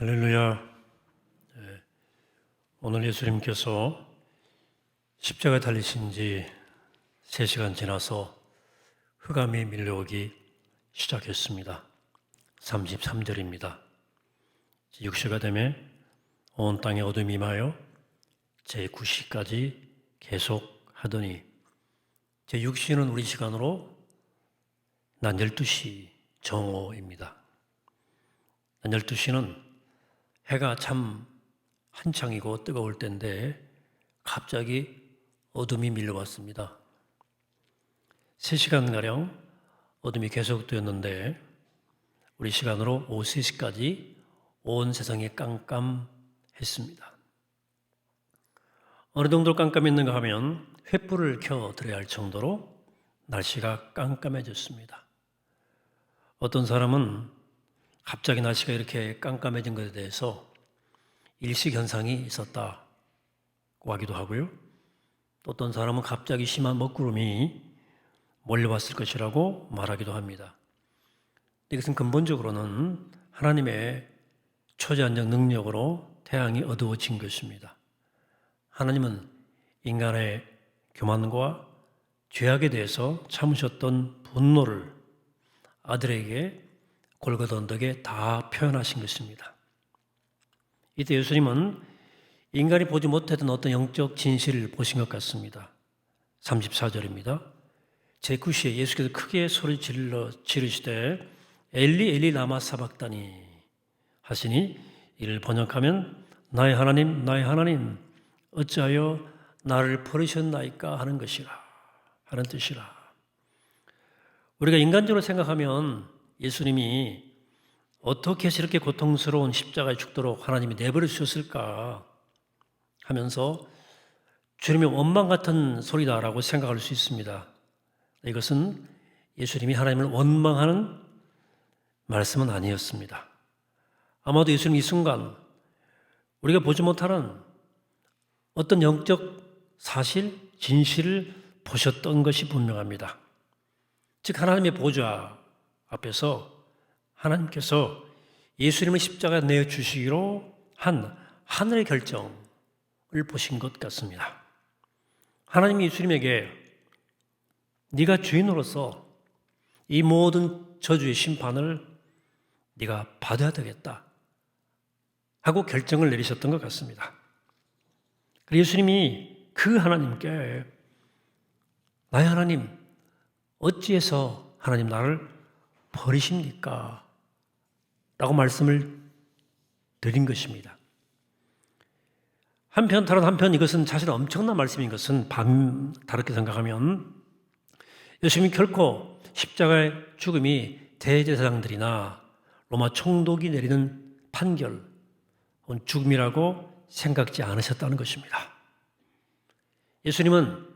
할렐루야. 오늘 예수님께서 십자가에 달리신 지 3시간 지나서 흑암이 밀려오기 시작했습니다. 33절입니다. 6시가 되면 온 땅에 어둠이 임하여 제9시까지 계속하더니 제6시는 우리 시간으로 낮 12시 정오입니다. 낮 12시는 해가 참 한창이고 뜨거울 때인데 갑자기 어둠이 밀려왔습니다. 3시간가량 어둠이 계속되었는데 우리 시간으로 오후 3시까지 온 세상이 깜깜했습니다. 어느 정도 깜깜했는가 하면 횃불을 켜드려야 할 정도로 날씨가 깜깜해졌습니다. 어떤 사람은 갑자기 날씨가 이렇게 깜깜해진 것에 대해서 일식현상이 있었다고 하기도 하고요. 또 어떤 사람은 갑자기 심한 먹구름이 몰려왔을 것이라고 말하기도 합니다. 이것은 근본적으로는 하나님의 초자연적 능력으로 태양이 어두워진 것입니다. 하나님은 인간의 교만과 죄악에 대해서 참으셨던 분노를 아들에게 골고다 언덕에 다 표현하신 것입니다. 이때 예수님은 인간이 보지 못했던 어떤 영적 진실을 보신 것 같습니다. 34절입니다. 제9시에 예수께서 크게 소리 지르시되 엘리 엘리 라마 사박다니 하시니 이를 번역하면 나의 하나님 어찌하여 나를 버리셨나이까 하는 것이라 하는 뜻이라. 우리가 인간적으로 생각하면 예수님이 어떻게 해서 이렇게 고통스러운 십자가에 죽도록 하나님이 내버려 주셨을까 하면서 주님의 원망 같은 소리다라고 생각할 수 있습니다. 이것은 예수님이 하나님을 원망하는 말씀은 아니었습니다. 아마도 예수님 이 순간 우리가 보지 못하는 어떤 영적 사실, 진실을 보셨던 것이 분명합니다. 즉 하나님의 보좌 앞에서 하나님께서 예수님을 십자가에 내어주시기로 한 하늘의 결정을 보신 것 같습니다. 하나님이 예수님에게 네가 주인으로서 이 모든 저주의 심판을 네가 받아야 되겠다 하고 결정을 내리셨던 것 같습니다. 그래서 예수님이 그 하나님께 나의 하나님 어찌해서 하나님 나를 버리십니까? 라고 말씀을 드린 것입니다. 다른 한편 이것은 사실 엄청난 말씀인 것은 다르게 생각하면 예수님이 결코 십자가의 죽음이 대제사장들이나 로마 총독이 내리는 판결 혹은 죽음이라고 생각지 않으셨다는 것입니다. 예수님은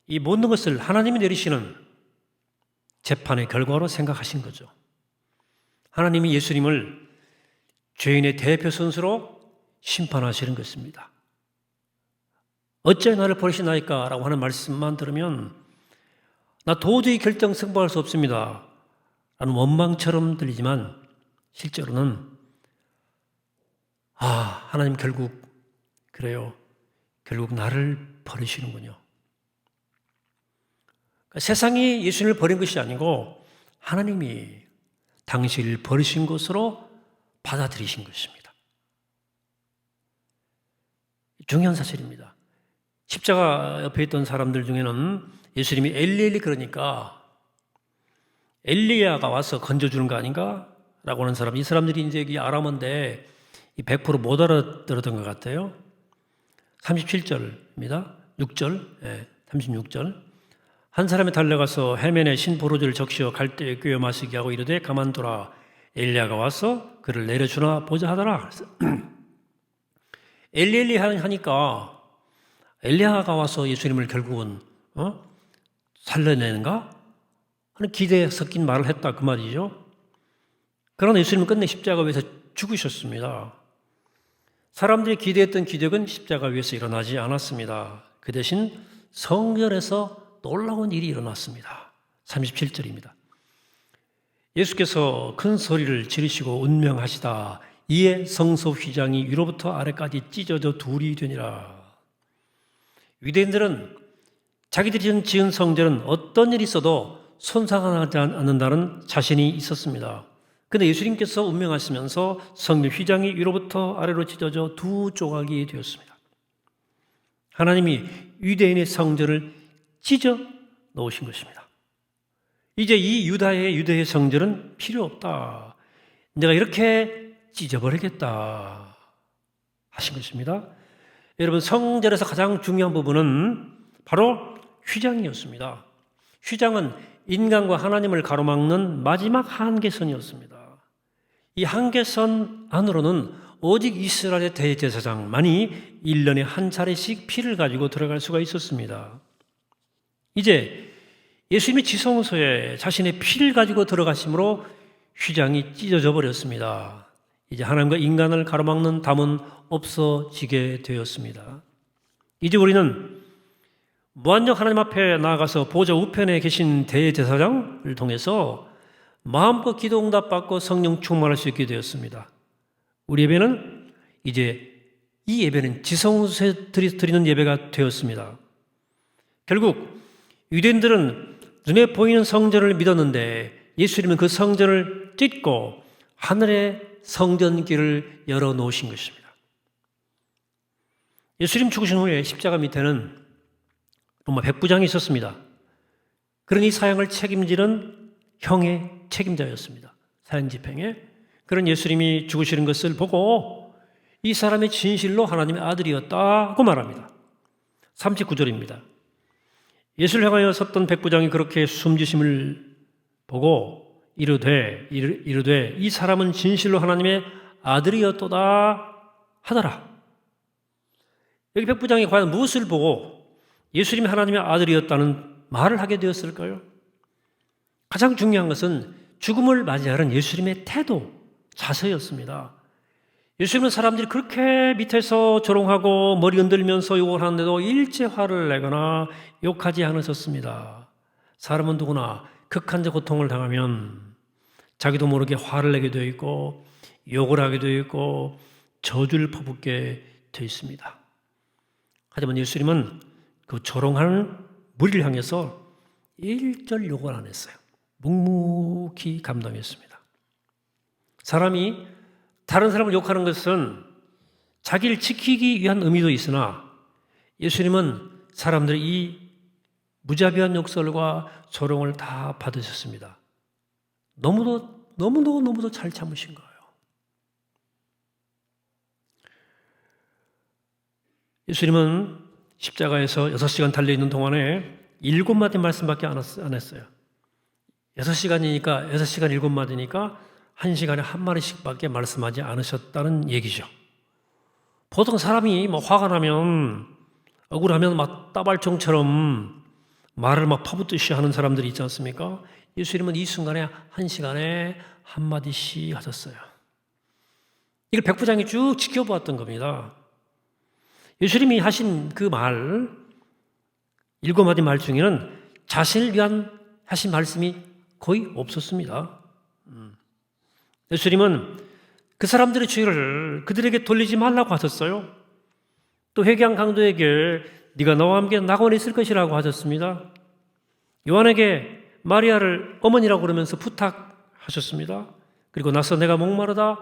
이 모든 것을 하나님이 내리시는 재판의 결과로 생각하신 거죠. 하나님이 예수님을 죄인의 대표 선수로 심판하시는 것입니다. 어찌 나를 버리시나이까? 라고 하는 말씀만 들으면 나 도저히 결정 승복할 수 없습니다. 라는 원망처럼 들리지만 실제로는 하나님 결국 그래요. 결국 나를 버리시는군요. 세상이 예수님을 버린 것이 아니고 하나님이 당신을 버리신 것으로 받아들이신 것입니다. 중요한 사실입니다. 십자가 옆에 있던 사람들 중에는 예수님이 엘리 그러니까 엘리야가 와서 건져주는 거 아닌가? 라고 하는 사람, 이 사람들이 이제 이 아람어인데 100% 못 알아들었던 것 같아요. 37절입니다. 6절, 36절. 한 사람이 달려가서 해면에 신포도주를 적시어 갈대에 꿰어 마시게 하고 이르되 가만두라 엘리야가 와서 그를 내려주나 보자 하더라. 엘리 하니까 엘리야가 와서 예수님을 결국은 살려내는가 하는 기대에 섞인 말을 했다 그 말이죠. 그러나 예수님은 끝내 십자가 위에서 죽으셨습니다. 사람들이 기대했던 기적은 십자가 위에서 일어나지 않았습니다. 그 대신 성전에서 놀라운 일이 일어났습니다. 37절입니다. 예수께서 큰 소리를 지르시고 운명하시다 이에 성소 휘장이 위로부터 아래까지 찢어져 둘이 되니라. 유대인들은 자기들이 지은 성전은 어떤 일이 있어도 손상하지 않는다는 자신이 있었습니다. 그런데 예수님께서 운명하시면서 성전 휘장이 위로부터 아래로 찢어져 두 조각이 되었습니다. 하나님이 유대인의 성전을 찢어 놓으신 것입니다. 이제 이 유대의 성전은 필요 없다. 내가 이렇게 찢어버리겠다 하신 것입니다. 여러분, 성전에서 가장 중요한 부분은 바로 휘장이었습니다. 휘장은 인간과 하나님을 가로막는 마지막 한계선이었습니다. 이 한계선 안으로는 오직 이스라엘의 대제사장만이 1년에 한 차례씩 피를 가지고 들어갈 수가 있었습니다. 이제 예수님이 지성소에 자신의 피를 가지고 들어가심으로 휘장이 찢어져 버렸습니다. 이제 하나님과 인간을 가로막는 담은 없어지게 되었습니다. 이제 우리는 무한정 하나님 앞에 나아가서 보좌 우편에 계신 대제사장을 통해서 마음껏 기도 응답받고 성령 충만할 수 있게 되었습니다. 우리 예배는 이제 이 예배는 지성소에 드리는 예배가 되었습니다. 결국 유대인들은 눈에 보이는 성전을 믿었는데 예수님은 그 성전을 찢고 하늘의 성전길을 열어놓으신 것입니다. 예수님 죽으신 후에 십자가 밑에는 로마 백부장이 있었습니다. 그런 이 사형을 책임지는 형의 책임자였습니다. 사형집행에. 그런 예수님이 죽으시는 것을 보고 이 사람의 진실로 하나님의 아들이었다고 말합니다. 39절입니다. 예수를 향하여 섰던 백부장이 그렇게 숨지심을 보고 이르되 이 사람은 진실로 하나님의 아들이었도다 하더라. 여기 백부장이 과연 무엇을 보고 예수님이 하나님의 아들이었다는 말을 하게 되었을까요? 가장 중요한 것은 죽음을 맞이하는 예수님의 태도, 자세였습니다. 예수님은 사람들이 그렇게 밑에서 조롱하고 머리 흔들면서 욕을 하는데도 일체 화를 내거나 욕하지 않으셨습니다. 사람은 누구나 극한적 고통을 당하면 자기도 모르게 화를 내게 되어 있고 욕을 하게 되어 있고 저주를 퍼붓게 되어 있습니다. 하지만 예수님은 그 조롱하는 무리를 향해서 일절 욕을 안 했어요. 묵묵히 감당했습니다. 사람이 다른 사람을 욕하는 것은 자기를 지키기 위한 의미도 있으나 예수님은 사람들의 이 무자비한 욕설과 조롱을 다 받으셨습니다. 너무도 잘 참으신 거예요. 예수님은 십자가에서 6시간 달려있는 동안에 7마디 말씀밖에 안 했어요. 6시간이니까 6시간 7마디니까 1시간에 한 마디씩밖에 말씀하지 않으셨다는 얘기죠. 보통 사람이 화가 나면 억울하면 막 따발총처럼 말을 막 퍼붓듯이 하는 사람들이 있지 않습니까? 예수님은 이 순간에 1시간에 한 마디씩 하셨어요. 이걸 백부장이 쭉 지켜보았던 겁니다. 예수님이 하신 그 말, 7마디 말 중에는 자신을 위한 하신 말씀이 거의 없었습니다. 예수님은 그 사람들의 죄를 그들에게 돌리지 말라고 하셨어요. 또 회개한 강도에게 네가 나와 함께 낙원에 있을 것이라고 하셨습니다. 요한에게 마리아를 어머니라고 그러면서 부탁하셨습니다. 그리고 나서 내가 목마르다.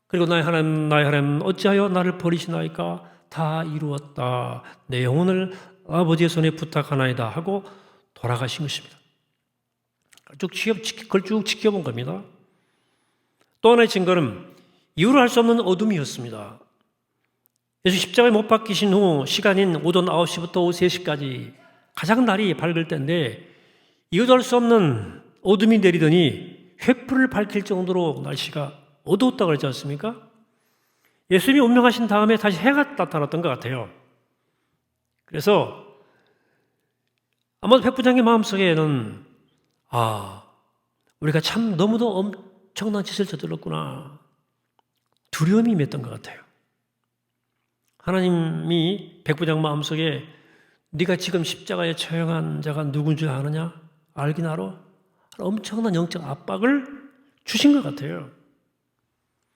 그리고 나의 하나님 어찌하여 나를 버리시나이까? 다 이루었다. 내 영혼을 아버지의 손에 부탁하나이다 하고 돌아가신 것입니다. 그걸 쭉 지켜본 겁니다. 또 하나의 증거는 이유를 알 수 없는 어둠이었습니다. 예수 십자가에 못 박히신 후 시간인 오전 9시부터 오후 3시까지 가장 날이 밝을 때인데 이유도 알 수 없는 어둠이 내리더니 횃불을 밝힐 정도로 날씨가 어두웠다고 그랬지 않습니까? 예수님이 운명하신 다음에 다시 해가 나타났던 것 같아요. 그래서 아마도 백부장의 마음속에는 우리가 참 너무도 엄청난 짓을 저질렀구나. 두려움이 임했던 것 같아요. 하나님이 백부장 마음속에 네가 지금 십자가에 처형한 자가 누군 줄 아느냐? 알긴 알아? 엄청난 영적 압박을 주신 것 같아요.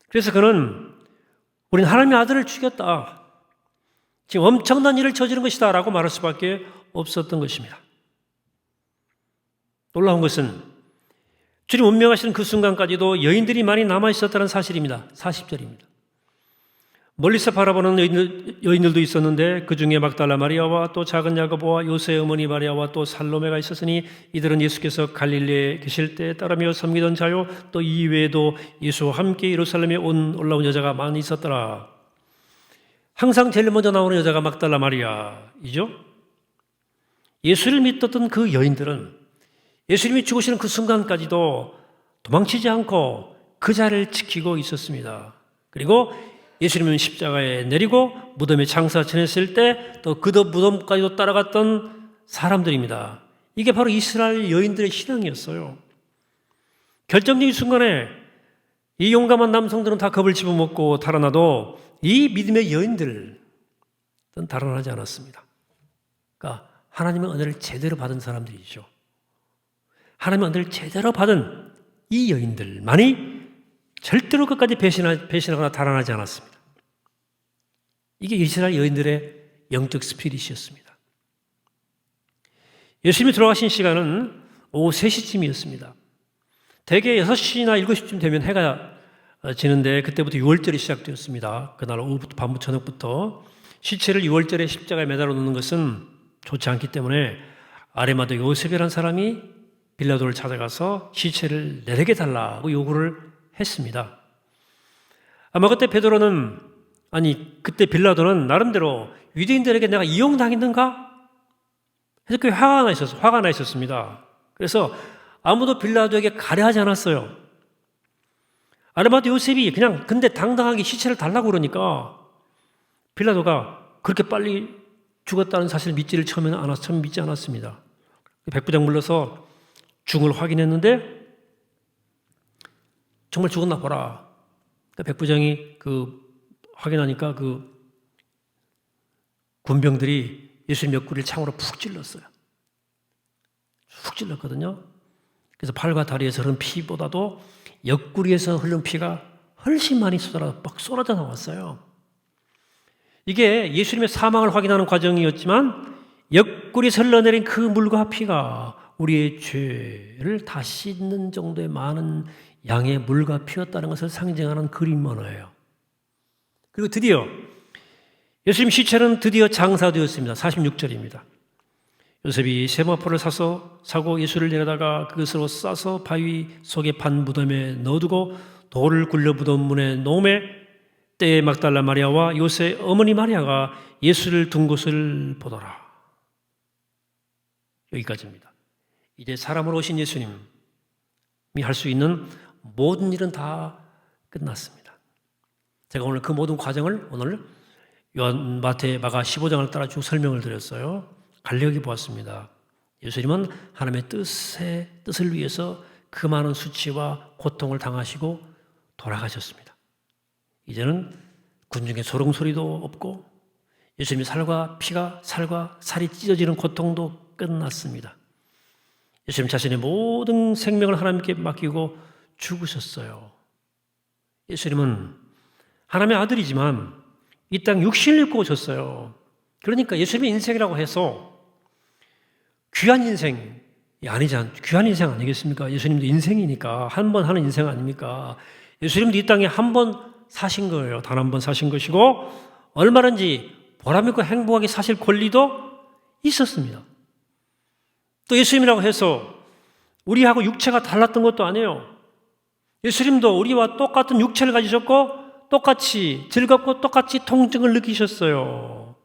그래서 그는 우리는 하나님의 아들을 죽였다. 지금 엄청난 일을 저지른 것이다 라고 말할 수밖에 없었던 것입니다. 놀라운 것은 주님 운명하시는 그 순간까지도 여인들이 많이 남아있었다는 사실입니다. 40절입니다. 멀리서 바라보는 여인들도 있었는데 그 중에 막달라 마리아와 또 작은 야고보와 요새의 어머니 마리아와 또 살로메가 있었으니 이들은 예수께서 갈릴리에 계실 때 따르며 섬기던 자요 또 이외에도 예수와 함께 예루살렘에 올라온 여자가 많이 있었더라. 항상 제일 먼저 나오는 여자가 막달라 마리아이죠. 예수를 믿었던 그 여인들은 예수님이 죽으시는 그 순간까지도 도망치지 않고 그 자리를 지키고 있었습니다. 그리고 예수님은 십자가에 내리고 무덤에 장사 지냈을 때 또 그 무덤까지도 따라갔던 사람들입니다. 이게 바로 이스라엘 여인들의 신앙이었어요. 결정적인 순간에 이 용감한 남성들은 다 겁을 집어먹고 달아나도 이 믿음의 여인들은 달아나지 않았습니다. 그러니까 하나님의 은혜를 제대로 받은 사람들이죠. 하나님의 은혜를 제대로 받은 이 여인들만이 절대로 끝까지 배신하거나 달아나지 않았습니다. 이게 이스라엘 여인들의 영적 스피릿이었습니다. 예수님이 돌아가신 시간은 오후 3시쯤이었습니다. 대개 6시나 7시쯤 되면 해가 지는데 그때부터 유월절이 시작되었습니다. 그날 오후부터 밤부터 저녁부터 시체를 유월절에 십자가에 매달아 놓는 것은 좋지 않기 때문에 아레마도 요셉이라는 사람이 빌라도를 찾아가서 시체를 내게 달라고 요구를 했습니다. 아마 그때 그때 빌라도는 나름대로 유대인들에게 내가 이용당했는가? 해서 그 화가 나 있었습니다. 그래서 아무도 빌라도에게 가려하지 않았어요. 아르마도 요셉이 그냥 근데 당당하게 시체를 달라고 그러니까 빌라도가 그렇게 빨리 죽었다는 사실을 처음 믿지 않았습니다. 백부장 불러서 중을 확인했는데 정말 죽었나 보라. 백부장이 확인하니까 군병들이 예수님 옆구리를 창으로 푹 찔렀어요. 푹 찔렀거든요. 그래서 팔과 다리에서 흐른 피보다도 옆구리에서 흐른 피가 훨씬 많이 쏟아져 나왔어요. 이게 예수님의 사망을 확인하는 과정이었지만 옆구리에서 흘러내린 그 물과 피가 우리의 죄를 다 씻는 정도의 많은 양의 물과 피였다는 것을 상징하는 그림 언어예요. 그리고 드디어 예수님 시체는 드디어 장사되었습니다. 46절입니다. 요셉이 세마포를 사고 예수를 내려다가 그것으로 싸서 바위 속에 반 무덤에 넣어두고 돌을 굴려 무덤 문에 놓음에 때에 막달라 마리아와 요셉 어머니 마리아가 예수를 둔 곳을 보더라. 여기까지입니다. 이제 사람으로 오신 예수님이 할 수 있는 모든 일은 다 끝났습니다. 제가 오늘 그 모든 과정을 오늘 요한, 마태, 마가 15장을 따라 쭉 설명을 드렸어요. 간략히 보았습니다. 예수님은 하나님의 뜻을 위해서 그 많은 수치와 고통을 당하시고 돌아가셨습니다. 이제는 군중의 소롱소리도 없고 예수님의 살과 살이 찢어지는 고통도 끝났습니다. 예수님 자신의 모든 생명을 하나님께 맡기고 죽으셨어요. 예수님은 하나님의 아들이지만 이 땅 육신을 입고 오셨어요. 그러니까 예수님의 인생이라고 해서 귀한 인생이 귀한 인생 아니겠습니까? 예수님도 인생이니까 한 번 하는 인생 아닙니까? 예수님도 이 땅에 한 번 사신 거예요. 단 한 번 사신 것이고 얼마든지 보람있고 행복하게 사실 권리도 있었습니다. 또 예수님이라고 해서 우리하고 육체가 달랐던 것도 아니에요. 예수님도 우리와 똑같은 육체를 가지셨고 똑같이 즐겁고 똑같이 통증을 느끼셨어요.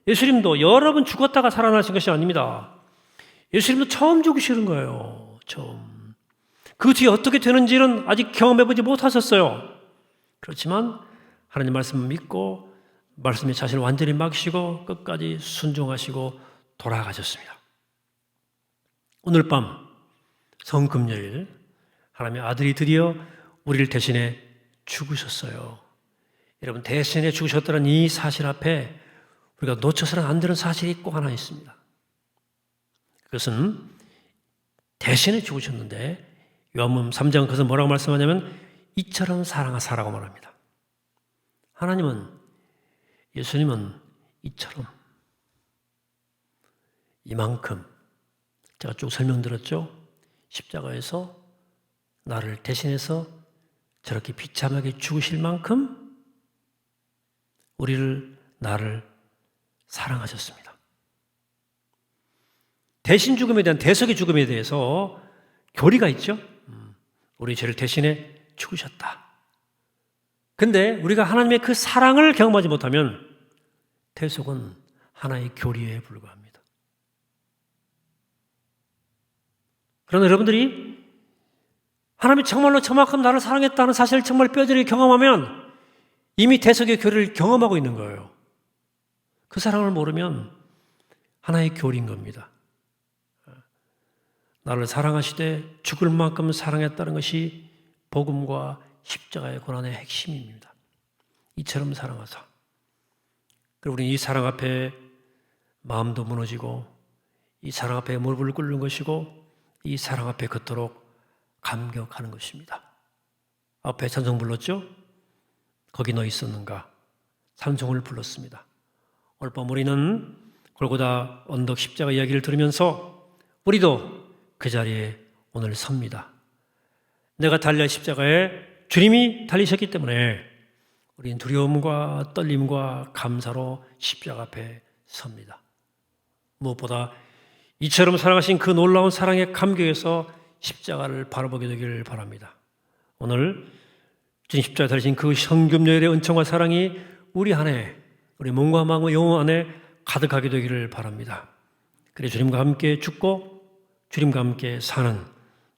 예수님도 여러 번 죽었다가 살아나신 것이 아닙니다. 예수님도 처음 죽으시는 거예요. 처음. 그 뒤에 어떻게 되는지는 아직 경험해보지 못하셨어요. 그렇지만 하나님 말씀을 믿고 말씀에 자신을 완전히 맡기시고 끝까지 순종하시고 돌아가셨습니다. 오늘 밤 성금요일 하나님의 아들이 드디어 우리를 대신해 죽으셨어요. 여러분, 대신에 죽으셨다는 이 사실 앞에 우리가 놓쳐서는 안 되는 사실이 꼭 하나 있습니다. 그것은 대신에 죽으셨는데 요한복음 3장 그것은 뭐라고 말씀하냐면 이처럼 사랑하사라고 말합니다. 하나님은, 예수님은 이처럼, 이만큼, 제가 쭉 설명드렸죠? 십자가에서 나를 대신해서 저렇게 비참하게 죽으실 만큼 나를 사랑하셨습니다. 대신 죽음에 대한 대속의 죽음에 대해서 교리가 있죠. 우리 죄를 대신해 죽으셨다. 근데 우리가 하나님의 그 사랑을 경험하지 못하면 대속은 하나의 교리에 불과합니다. 그러나 여러분들이 하나님이 정말로 저만큼 나를 사랑했다는 사실을 정말 뼈저리게 경험하면 이미 대속의 교리를 경험하고 있는 거예요. 그 사랑을 모르면 하나의 교리인 겁니다. 나를 사랑하시되 죽을 만큼 사랑했다는 것이 복음과 십자가의 고난의 핵심입니다. 이처럼 사랑하사. 그리고 우리는 이 사랑 앞에 마음도 무너지고 이 사랑 앞에 무릎을 꿇는 것이고 이 사랑 앞에 걷도록 감격하는 것입니다. 앞에 찬송 불렀죠? 거기 너 있었는가? 찬송을 불렀습니다. 오늘 밤 우리는 골고다 언덕 십자가 이야기를 들으면서 우리도 그 자리에 오늘 섭니다. 내가 달려야 십자가에 주님이 달리셨기 때문에 우리는 두려움과 떨림과 감사로 십자가 앞에 섭니다. 무엇보다 이처럼 사랑하신 그 놀라운 사랑의 감격에서 십자가를 바라보게 되기를 바랍니다. 오늘 주님 십자가에 달리신 그 성금요일의 은총과 사랑이 우리 안에, 우리 몸과 마음과 영혼 안에 가득하게 되기를 바랍니다. 그래 주님과 함께 죽고 주님과 함께 사는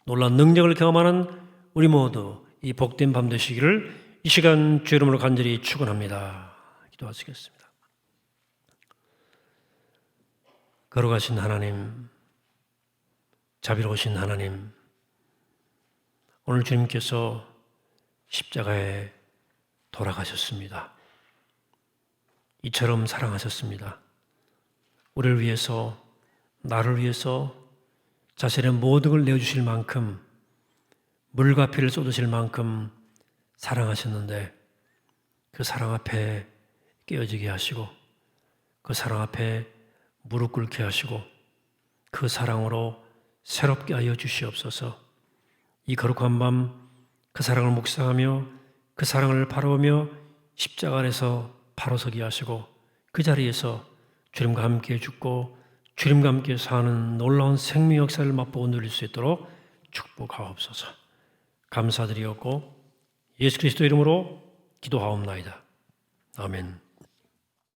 놀라운 능력을 경험하는 우리 모두 이 복된 밤 되시기를 이 시간 주의 이름으로 간절히 축원합니다. 기도하시겠습니다. 걸어가신 하나님, 자비로우신 하나님, 오늘 주님께서 십자가에 돌아가셨습니다. 이처럼 사랑하셨습니다. 우리를 위해서, 나를 위해서 자신의 모든 걸 내어주실 만큼, 물과 피를 쏟으실 만큼 사랑하셨는데 그 사랑 앞에 깨어지게 하시고 그 사랑 앞에 무릎 꿇게 하시고 그 사랑으로 새롭게 하여 주시옵소서. 이 거룩한 밤 그 사랑을 묵상하며 그 사랑을 바라보며 십자가 안에서 바로 서게 하시고 그 자리에서 주님과 함께 죽고 주님과 함께 사는 놀라운 생명 역사를 맛보고 누릴 수 있도록 축복하옵소서. 감사드리옵고 예수 그리스도 이름으로 기도하옵나이다. 아멘.